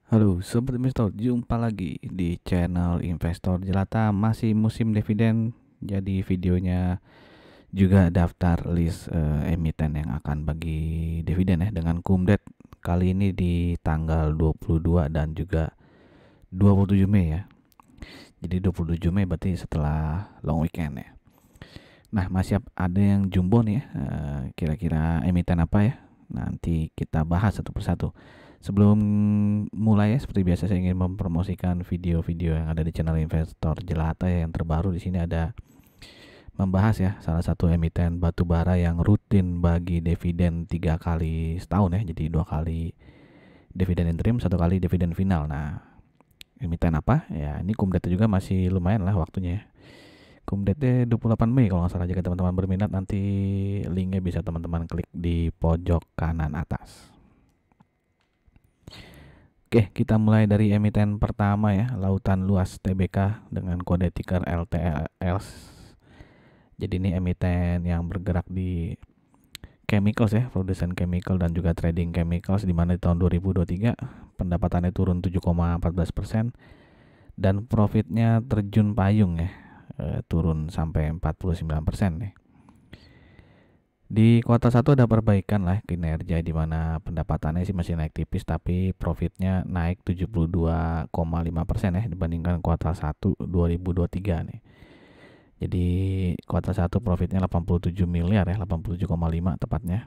Halo Sobat Investor, jumpa lagi di channel Investor Jelata. Masih musim dividen, jadi videonya juga daftar list emiten yang akan bagi dividen ya dengan kumdet kali ini di tanggal 22 dan juga 27 Mei ya. Jadi 27 Mei berarti setelah long weekend ya. Nah, masih ada yang jumbo nih ya. Kira-kira emiten apa ya? Nanti kita bahas satu persatu. Sebelum mulai ya, seperti biasa saya ingin mempromosikan video-video yang ada di channel Investor Jelata ya, yang terbaru di sini ada membahas ya salah satu emiten batubara yang rutin bagi dividen 3 kali setahun ya. Jadi 2 kali dividen interim, 1 kali dividen final. Nah, emiten apa? Ya, ini kumdet juga masih lumayan lah waktunya ya. Kumdetnya 28 Mei kalau nggak salah. Jika teman-teman berminat, nanti linknya bisa teman-teman klik di pojok kanan atas. Oke, kita mulai dari emiten pertama ya, Lautan Luas Tbk dengan kode ticker LTLS. Jadi ini emiten yang bergerak di chemicals ya, produsen chemical dan juga trading chemicals, di mana di tahun 2023 pendapatannya turun 7,14% dan profitnya terjun payung ya, turun sampai 49% nih. Di kuartal 1 ada perbaikan lah kinerja, di mana pendapatannya sih masih naik tipis tapi profitnya naik 72,5% ya dibandingkan kuartal 1 2023 nih. Jadi kuartal 1 profitnya 87 miliar ya, 87,5 tepatnya.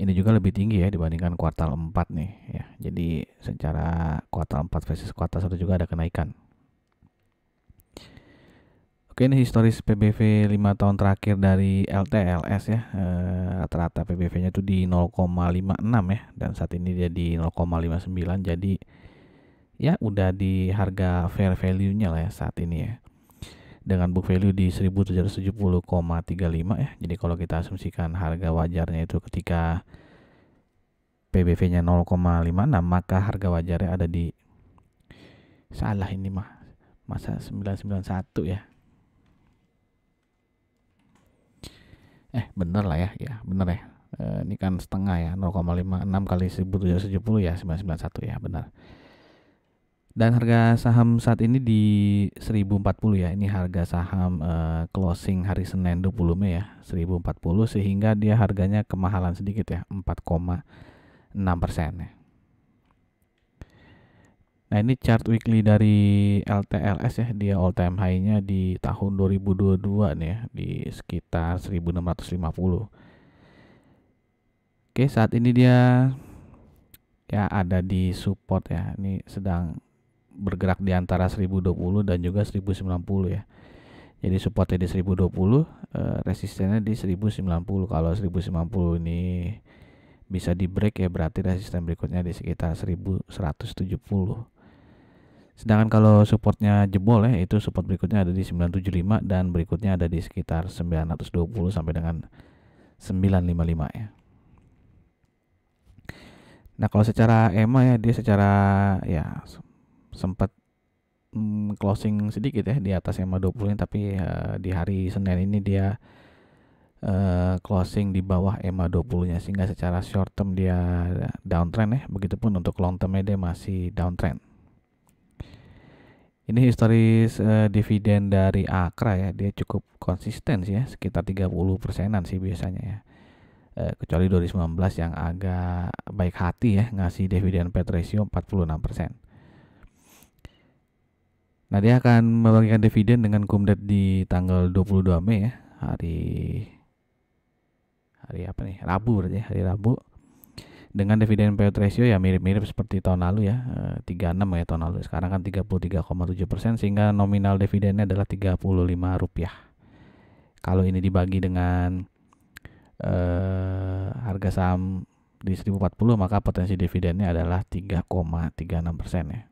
Ini juga lebih tinggi ya dibandingkan kuartal 4 nih ya. Jadi secara kuartal 4 versus kuartal 1 juga ada kenaikan. Oke, ini historis PBV 5 tahun terakhir dari LTLS ya. Rata-rata PBV-nya itu di 0,56 ya, dan saat ini dia di 0,59. Jadi ya udah di harga fair value-nya lah ya saat ini ya. Dengan book value di 1770,35 ya. Jadi kalau kita asumsikan harga wajarnya itu ketika PBV-nya 0,56, maka harga wajarnya ada di, salah ini mah, masa 991 ya. Bener lah ya bener ya. Ini kan setengah ya, 0,56 kali 1770 ya, 991 ya, benar. Dan harga saham saat ini di 1040 ya. Ini harga saham closing hari Senin 20 Mei ya, 1040, sehingga dia harganya kemahalan sedikit ya, 4,6% ya. Nah, ini chart weekly dari LTLS ya, dia all time high-nya di tahun 2022 nih ya, di sekitar 1650. Oke, saat ini dia ya ada di support ya. Ini sedang bergerak di antara 1020 dan juga 1090 ya. Jadi supportnya di 1020, resistennya di 1090. Kalau 1090 ini bisa di break ya, berarti resisten berikutnya di sekitar 1170. Sedangkan kalau supportnya jebol ya, itu support berikutnya ada di 975 dan berikutnya ada di sekitar 920 sampai dengan 955 ya. Nah, kalau secara EMA ya, dia secara ya sempat closing sedikit ya di atas EMA 20 tapi di hari Senin ini dia closing di bawah EMA 20-nya, sehingga secara short term dia downtrend ya. Begitupun untuk long termnya dia masih downtrend. Ini historis dividen dari Akra ya, dia cukup konsisten sih ya, sekitar 30%-an sih biasanya ya. Kecuali 2019 yang agak baik hati ya, ngasih dividen payout ratio 46%. Nah, dia akan membagikan dividen dengan kumdet di tanggal 22 Mei ya, hari apa nih? Rabu berarti ya, hari Rabu. Dengan dividen payout ratio ya mirip-mirip seperti tahun lalu ya, 36 ya tahun lalu. Sekarang kan 33,7%, sehingga nominal dividennya adalah Rp35. Kalau ini dibagi dengan harga saham di 1040, maka potensi dividennya adalah 3,36% ya.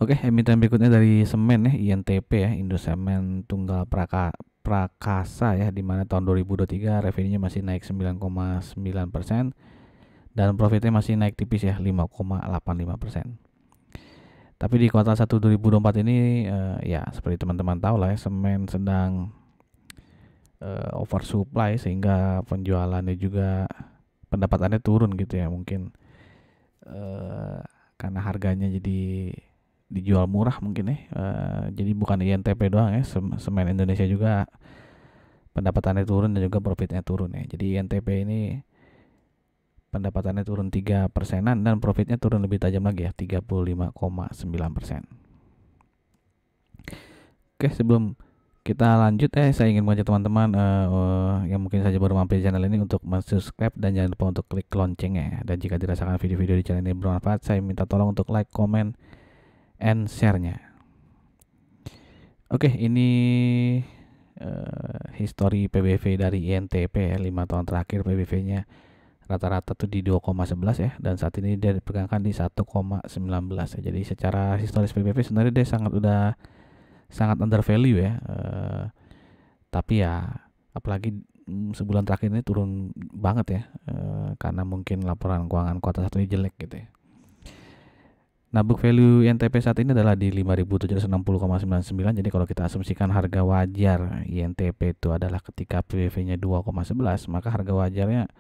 Oke, emiten berikutnya dari semen ya, INTP ya, Indosemen Tunggal Prakasa ya, di mana tahun 2023 revenue-nya masih naik 9,9% dan profitnya masih naik tipis ya, 5,85%. Tapi di kuartal 1 2024 ini ya seperti teman-teman tahu lah ya, semen sedang oversupply, sehingga penjualannya juga pendapatannya turun gitu ya. Mungkin karena harganya jadi dijual murah mungkin ya. Jadi bukan INTP doang ya, semen Indonesia juga pendapatannya turun dan juga profitnya turun ya. Jadi INTP ini pendapatannya turun 3%-an dan profitnya turun lebih tajam lagi ya, 35,9%. Oke, sebelum kita lanjut saya ingin mengajak teman-teman yang mungkin saja baru mampir di channel ini untuk subscribe dan jangan lupa untuk klik loncengnya. Dan jika dirasakan video-video di channel ini bermanfaat, saya minta tolong untuk like, comment, and share-nya. Oke, ini history PBV dari INTP ya, 5 tahun terakhir PBV-nya rata-rata tuh di 2,11 ya, dan saat ini dia dipegangkan di 1,19 ya. Jadi secara historis PBV sebenarnya dia sangat under value ya, tapi ya apalagi sebulan terakhir ini turun banget ya, karena mungkin laporan keuangan kuartal 1 ini jelek gitu ya. Nah, book value INTP saat ini adalah di 5.760,99. Jadi kalau kita asumsikan harga wajar INTP itu adalah ketika PBV-nya 2,11, maka harga wajarnya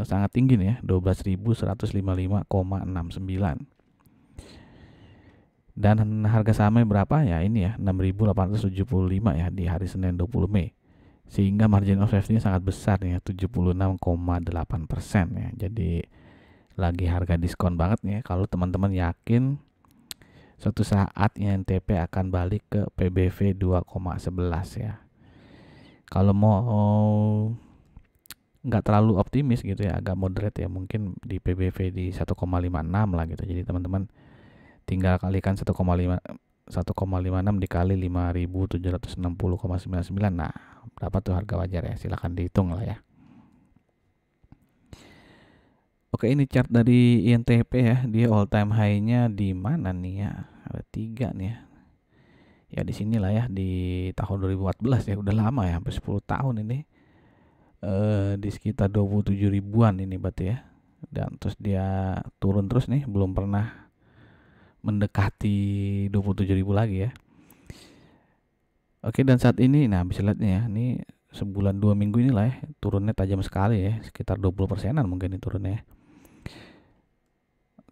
sangat tinggi nih ya, 12.155,69. Dan harga sahamnya berapa ya, ini ya 6.875 ya di hari Senin 20 Mei. Sehingga margin of safety-nya sangat besar ya, 76,8% ya. Jadi lagi harga diskon banget nih ya. Kalau teman-teman yakin suatu saat INTP akan balik ke PBV 2,11 ya. Kalau mau nggak terlalu optimis gitu ya, agak moderate ya, mungkin di PBV di 1,56 lah gitu. Jadi teman-teman tinggal kalikan 1,56 dikali 5.760,99. Nah, berapa tuh harga wajar ya? Silahkan dihitung lah ya. Oke, ini chart dari INTP ya. Dia all time high-nya di mana nih ya? Ada 3 nih ya. Ya di sinilah ya, di tahun 2014 ya. Udah lama ya, hampir 10 tahun ini. Di sekitar 27 ribuan ini berarti ya. Dan terus dia turun terus nih, belum pernah mendekati 27 ribu lagi ya. Oke, dan saat ini nah bisa lihat nih ya, ini sebulan 2 minggu inilah ya, turunnya tajam sekali ya, sekitar 20%-an mungkin ini turunnya.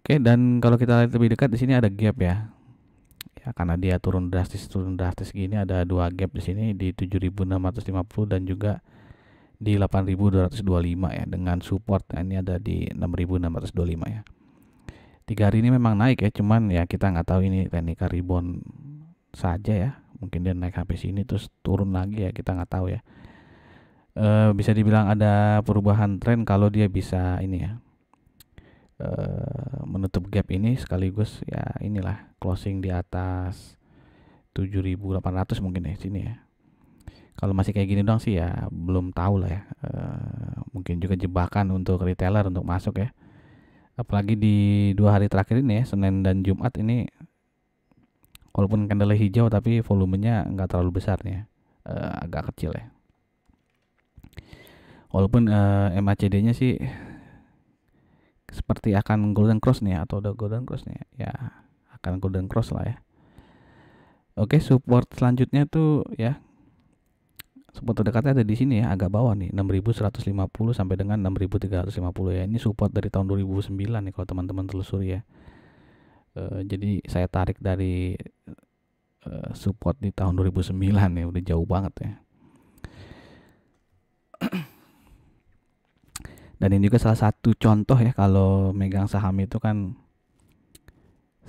Oke, dan kalau kita lihat lebih dekat di sini ada gap ya. Ya karena dia turun drastis gini, ada 2 gap di sini di 7.650 dan juga di 8.225 ya, dengan support ini ada di 6.625 ya. 3 hari ini memang naik ya, cuman ya kita nggak tahu ini technical rebound saja ya. Mungkin dia naik sampai sini terus turun lagi ya, kita nggak tahu ya. Bisa dibilang ada perubahan tren kalau dia bisa ini ya, menutup gap ini sekaligus ya, inilah closing di atas 7.800 mungkin ya sini ya. Kalau masih kayak gini doang sih ya belum tahu lah ya. Mungkin juga jebakan untuk retailer untuk masuk ya. Apalagi di 2 hari terakhir ini ya, Senin dan Jumat ini, walaupun candle hijau tapi volumenya nggak terlalu besar nih ya, agak kecil ya. Walaupun MACD-nya sih seperti akan golden cross nih ya, atau udah golden cross nih ya, akan golden cross lah ya. Oke, support selanjutnya tuh ya, support terdekatnya ada di sini ya, agak bawah nih, 6.150 sampai dengan 6.350 ya. Ini support dari tahun 2009 nih kalau teman-teman telusuri ya. Jadi saya tarik dari support di tahun 2009 ya, udah jauh banget ya. Dan ini juga salah satu contoh ya, kalau megang saham itu kan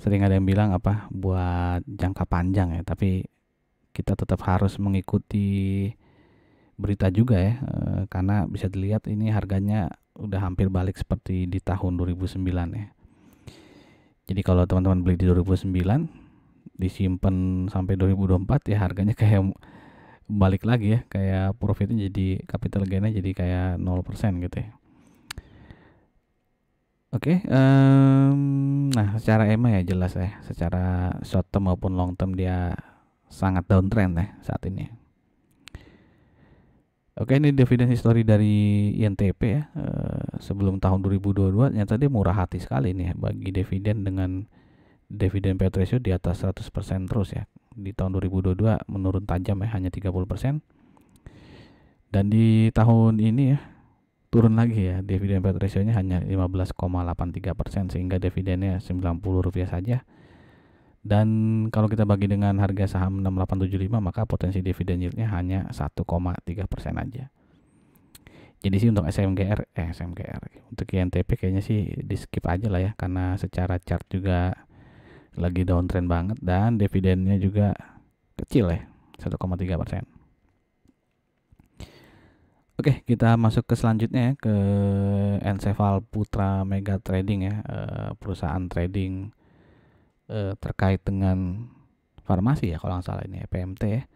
sering ada yang bilang apa, buat jangka panjang ya, tapi kita tetap harus mengikuti berita juga ya, karena bisa dilihat ini harganya udah hampir balik seperti di tahun 2009 ya. Jadi kalau teman-teman beli di 2009 disimpan sampai 2024 ya, harganya kayak balik lagi ya, kayak profitnya jadi, capital gainnya jadi kayak 0% gitu ya. Oke, nah secara EMA ya jelas ya, secara short term maupun long term dia sangat downtrend ya saat ini. Oke, ini dividen history dari INTP ya. Sebelum tahun 2022 ternyata dia murah hati sekali nih ya, bagi dividen, dengan dividen payout ratio di atas 100% terus ya. Di tahun 2022 menurun tajam ya, hanya 30%. Dan di tahun ini ya, turun lagi ya. Dividen payout ratio-nya hanya 15,83%, sehingga dividennya Rp90 saja. Dan kalau kita bagi dengan harga saham 6875, maka potensi dividen yield-nya hanya 1,3% aja. Jadi sih untuk SMGR untuk INTP kayaknya sih di skip aja lah ya, karena secara chart juga lagi downtrend banget dan dividennya juga kecil ya, 1,3%. Oke, kita masuk ke selanjutnya ya, ke Enceval Putra Mega Trading ya, perusahaan trading terkait dengan farmasi ya kalau nggak salah, ini PMT ya.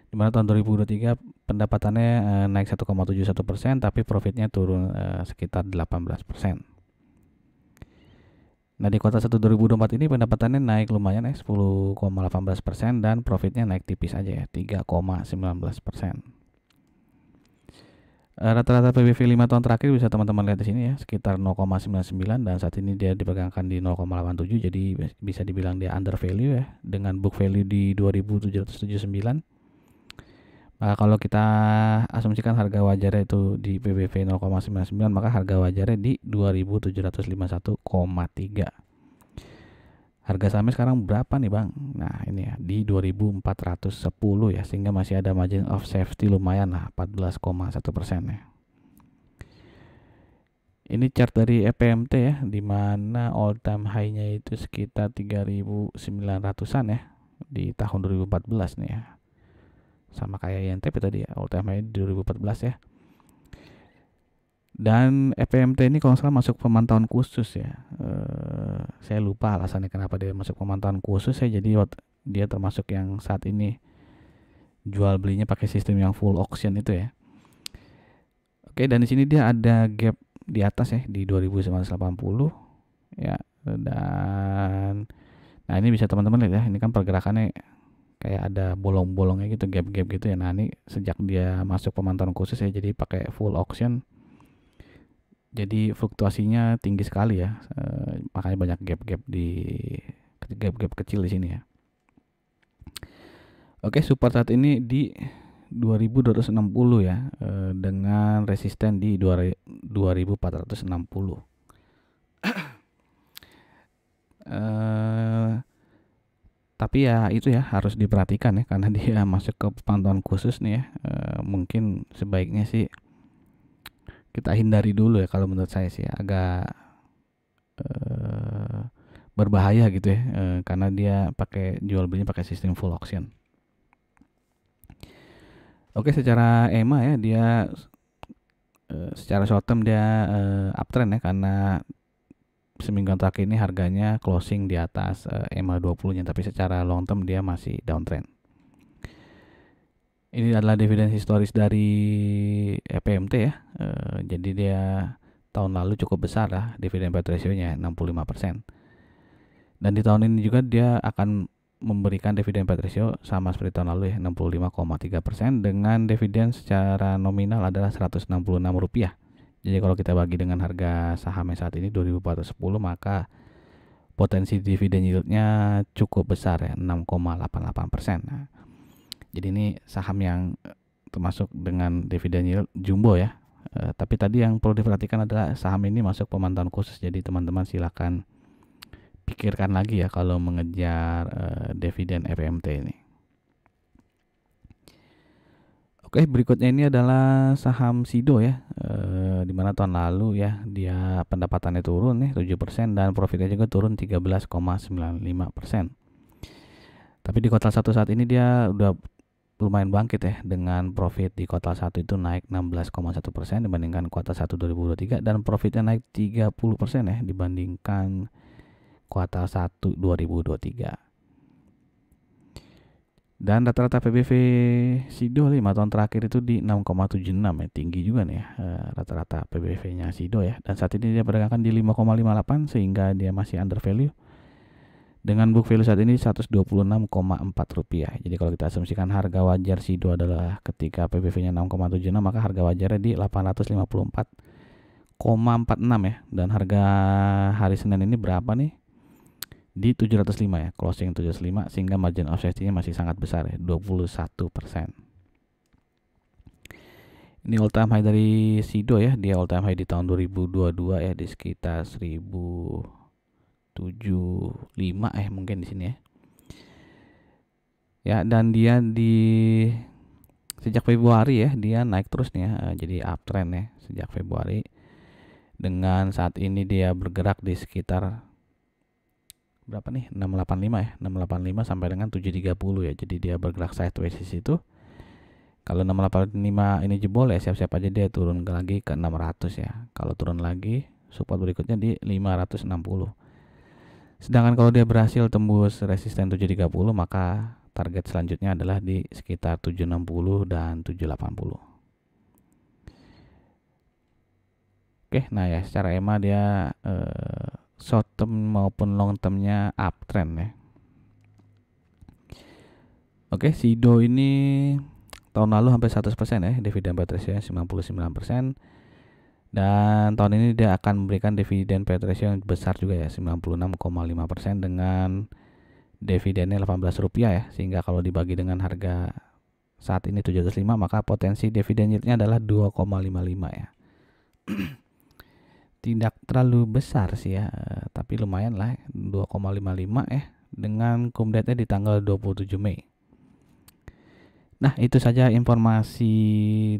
Dimana tahun 2023 pendapatannya naik 1,71%, tapi profitnya turun sekitar 18%. Nah, di kuartal 1 2024 ini pendapatannya naik lumayan ya, 10,18%, dan profitnya naik tipis aja ya, 3,19%. Rata-rata PBV 5 tahun terakhir bisa teman-teman lihat di sini ya, sekitar 0,99, dan saat ini dia dipegangkan di 0,87, jadi bisa dibilang dia under value ya, dengan book value di 2.779. Maka kalau kita asumsikan harga wajarnya itu di PBV 0,99, maka harga wajarnya di 2.751,3. Harga sahamnya sekarang berapa nih Bang? Nah ini ya, di 2.410 ya, sehingga masih ada margin of safety lumayan lah, 14,1% ya. Ini chart dari EPMT ya, dimana all time high-nya itu sekitar 3.900-an ya di tahun 2014 nih ya. Sama kayak INTP tadi ya, all time high di 2014 ya. Dan EPMT ini kalau salah masuk pemantauan khusus ya. Saya lupa alasannya kenapa dia masuk pemantauan khusus ya. Jadi dia termasuk yang saat ini jual belinya pakai sistem yang full auction itu ya. Oke, dan di sini dia ada gap di atas ya, di 2.980 ya. Dan nah ini bisa teman-teman lihat ya, ini kan pergerakannya kayak ada bolong-bolongnya gitu, gap-gap gitu ya. Nah ini sejak dia masuk pemantauan khusus ya, jadi pakai full auction, jadi fluktuasinya tinggi sekali ya, makanya banyak gap-gap kecil di sini ya. Oke, support saat ini di 2.260 ya, dengan resisten di 2.460. Tapi ya itu ya harus diperhatikan ya, karena dia masuk ke pantauan khusus nih ya. Mungkin sebaiknya sih kita hindari dulu ya, kalau menurut saya sih agak berbahaya gitu ya, karena dia pakai jual belinya pakai sistem full auction. Oke, secara EMA ya, dia secara short term dia uptrend ya, karena seminggu terakhir ini harganya closing di atas EMA 20-nya, tapi secara long term dia masih downtrend. Ini adalah dividen historis dari EPMT ya. Jadi dia tahun lalu cukup besar lah dividen payout ratio-nya 65%. Dan di tahun ini juga dia akan memberikan dividen payout ratio sama seperti tahun lalu ya, 65,3%, dengan dividen secara nominal adalah Rp166. Jadi kalau kita bagi dengan harga sahamnya saat ini 2.410, maka potensi dividen yield-nya cukup besar ya, 6,88%. Nah, jadi ini saham yang termasuk dengan dividen yield jumbo ya. Tapi tadi yang perlu diperhatikan adalah saham ini masuk pemantauan khusus. Jadi teman-teman silakan pikirkan lagi ya kalau mengejar dividen EPMT ini. Oke, berikutnya ini adalah saham Sido ya, dimana tahun lalu ya dia pendapatannya turun ya 7%, dan profitnya juga turun 13,95%. Tapi di kuartal 1 saat ini dia udah lumayan bangkit ya, dengan profit di kuartal 1 itu naik 16,1% dibandingkan kuartal 1 2023, dan profitnya naik 30% ya dibandingkan kuartal 1 2023. Dan rata-rata PBV Sido 5 tahun terakhir itu di 6,76 ya, tinggi juga nih ya rata-rata PBV-nya Sido ya. Dan saat ini dia perdagangkan di 5,58, sehingga dia masih under value. Dengan book value saat ini Rp126,4. Jadi kalau kita asumsikan harga wajar Sido adalah ketika PBV-nya 6,76, maka harga wajarnya di 854,46 ya. Dan harga hari Senin ini berapa nih? Di 705 ya, closing 705, sehingga margin of safety-nya masih sangat besar ya, 21%. Ini all time high dari Sido ya, dia all time high di tahun 2022 ya, di sekitar 1075 mungkin di sini ya. Ya, dan dia sejak Februari ya, dia naik terus nih ya, jadi uptrend ya sejak Februari. Dengan saat ini dia bergerak di sekitar berapa nih? 685 ya, 685 sampai dengan 730 ya. Jadi dia bergerak sideways di situ. Kalau 685 ini jebol ya, siap-siap aja dia turun lagi ke 600 ya. Kalau turun lagi, support berikutnya di 560. Sedangkan kalau dia berhasil tembus resisten 730, maka target selanjutnya adalah di sekitar 760 dan 780. Oke, nah ya secara EMA dia short term maupun long termnya uptrend ya. Oke, Sido ini tahun lalu hampir 100% ya, dividen payout ratio 99%. Dan tahun ini dia akan memberikan dividen payout ratio yang besar juga ya, 96,5% dengan dividennya Rp18 ya, sehingga kalau dibagi dengan harga saat ini 705, maka potensi dividen yieldnya adalah 2,55 ya. Tidak terlalu besar sih ya, tapi lumayan lah 2,55 ya, dengan cum date-nya di tanggal 27 Mei. Nah, itu saja informasi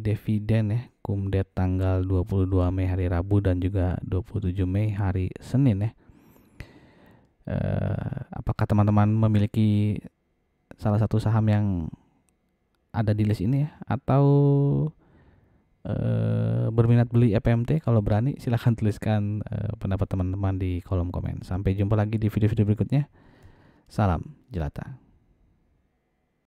dividen ya, cum date tanggal 22 Mei hari Rabu dan juga 27 Mei hari Senin ya. Apakah teman-teman memiliki salah satu saham yang ada di list ini ya, atau berminat beli FPMT? Kalau berani silahkan tuliskan pendapat teman-teman di kolom komen. Sampai jumpa lagi di video-video berikutnya. Salam jelata.